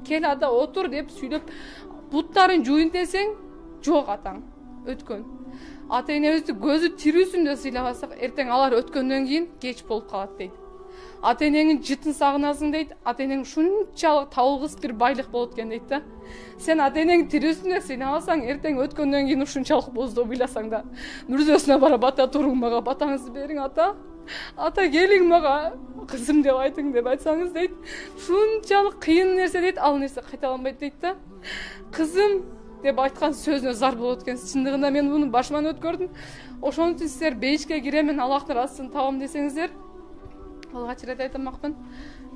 кел ата отур деп сүйлөп буттарын жуйын десең жок атаң өткөн. Ата энебизди көзү тирүүсүндө сыйлабасак эртең алар өткөндөн кийин кеч болуп калат дейт. Ата энеңин жытын сагынасың дейт. Ата энең шунчалык табылгыс бир байлык болот экен дейт да. Сен ата энеңди тирүүсүндө сыйлабасаң эртең өткөндөн кийин ушунчалык боздоо ыйласаң да мүрзөсүнө барып ата туруң, мага батаңызды бериң ата. Ата келиң мага кызым деп айтың деп айтсаңыз дейт. Шунчалык кыйын нерсе дейт, ал нерсе кайталанбайт дейт да. Кызым деп айткан сөзүнө зар болот экен. Чындыгында мен муну башыман өткөрдүм. Ошон үчүн сиздер бейишке киремен Аллахтын ыраазысын табам десеңиздер, алгач рет айтамакмын.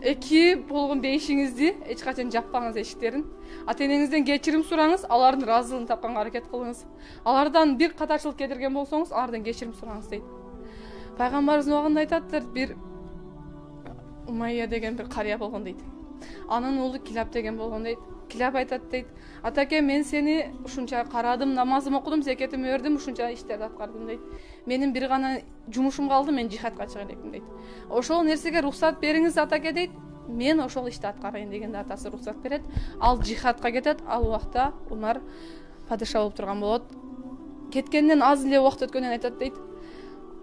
Эки болгон бейишиңизди эч качан жаппаңыз эшиктерин. Ата энеңизден кечирим сураңыз, алардын ыраазылыгын тапканга аракет кылыңыз. Алардан бир катачылык кетирген болсоңуз, алардан кечирим сураңыз дейт. Пайгамбарыбыз убагында айтаттыр, бир Умайя деген бир карыя болгон дейт. Анын уулу Килап деген болгон дейт. Килап айтат дейт: "Атаке, мен сени ушунча карадым, намазым окудум, зекетимди бердим, ушунча иштерди аткардым" дейт. "Менин бир гана жумушум калды, мен жихадка чыга элекмин" дейт. "Ошол нерсеге рухсат бериңиз атаке" дейт. "Мен ошол ишти аткарайын" дегенде атасы рухсат берет. Ал жихадка кетет. Ал убакта Умар падыша болуп турган болот. Кеткенден аз эле убакыт өткөндөн айтат дейт.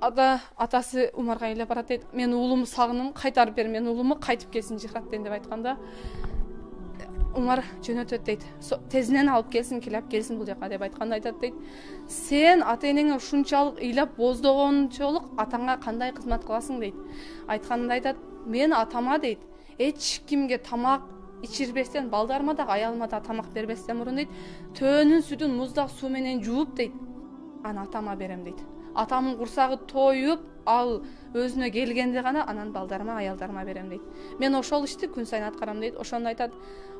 Атасы Умарга ыйлап барат дейт: "Мен уулумду сагындым, кайтарып бер, мен уулуму кайтып келсин жихадтен" деп айтканда, Умар жөнөтөт дейт. "Тезинен алып келсин, Килап келсин бул жака" деп айтканда айтат дейт: "Сен ата энеңе ушунчалык ыйлап боздогончолук атаңа кандай кызмат кыласың" дейт. Айтканда айтат: "Мен атама" дейт, "эч кимге тамак ичирбестен, балдарыма да, аялыма да тамак бербестен мурун" дейт, "төөнүн сүтүн муздак суу менен жууп" дейт, "аны атама берем" дейт. Атамдын курсагы тоюп, ал өзүнө келгенде гана анан балдарыма, аялдарыма берем дейт. "Мен ошол ишти күн сайын аткарам" дейт. Ошондо айтат,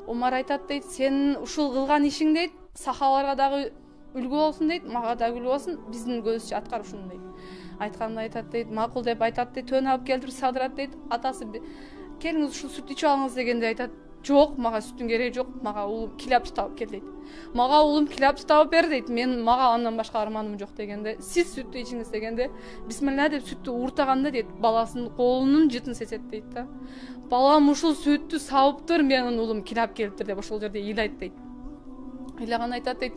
Умар айтат дейт: "Сен ушул кылган ишиң" дейт, "сахабаларга дагы үлгү болсун" дейт, "мага да үлгү болсун, биздин көзүбүзчө аткар ушуну" дейт. Айтканда айтат дейт, макул деп айтат дейт, төөнү алып келтирип садырат дейт. Атасы: "Келиңиз ушул сүттү ичип алыңыз" дегенде айтат: "Жок, мага сүттүн кереги жок, мага уулум Килапчы табып кел" дейт. "Мага уулум Килапчы табып бер" дейт, "мен мага андан башка арманым жок" дегенде, "Сиз сүттү ичиңиз" дегенде, бисмилла деп сүттү ууртаганда дейт, баласынын колунун жытын сезет дейт да. "Балам ушул сүттү сабыптыр, менин уулум Килап келиптир" деп ошол жерде ыйлайт дейт. Ыйлаган айтат дейт: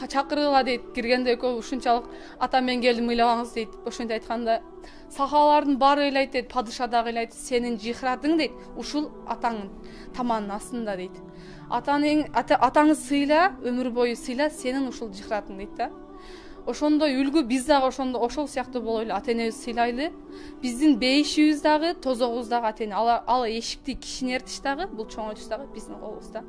"Чакыргыла" дейт, киргенде экөө ушунчалык "ата мен келдим, ыйлабаңыз" дейт. Ошентип айтканда сахабалардын баары ыйлайт дейт, падыша дагы ыйлайт: "Сенин жихратың" дейт, "ушул атаңдын таманынын астында" дейт. Атаңы сыйла, өмүр бою сыйла, сенин ушул жихратың" дейт да. Ошондой үлгү биз дагы ошол сыяктуу болойлу, ата энебизди сыйлайлы. Биздин бейишибиз дагы, тозогубуз дагы ата эне. Ал эшикти кишини эртиш дагы, бул чоңойтуш дагы биздин колубузда.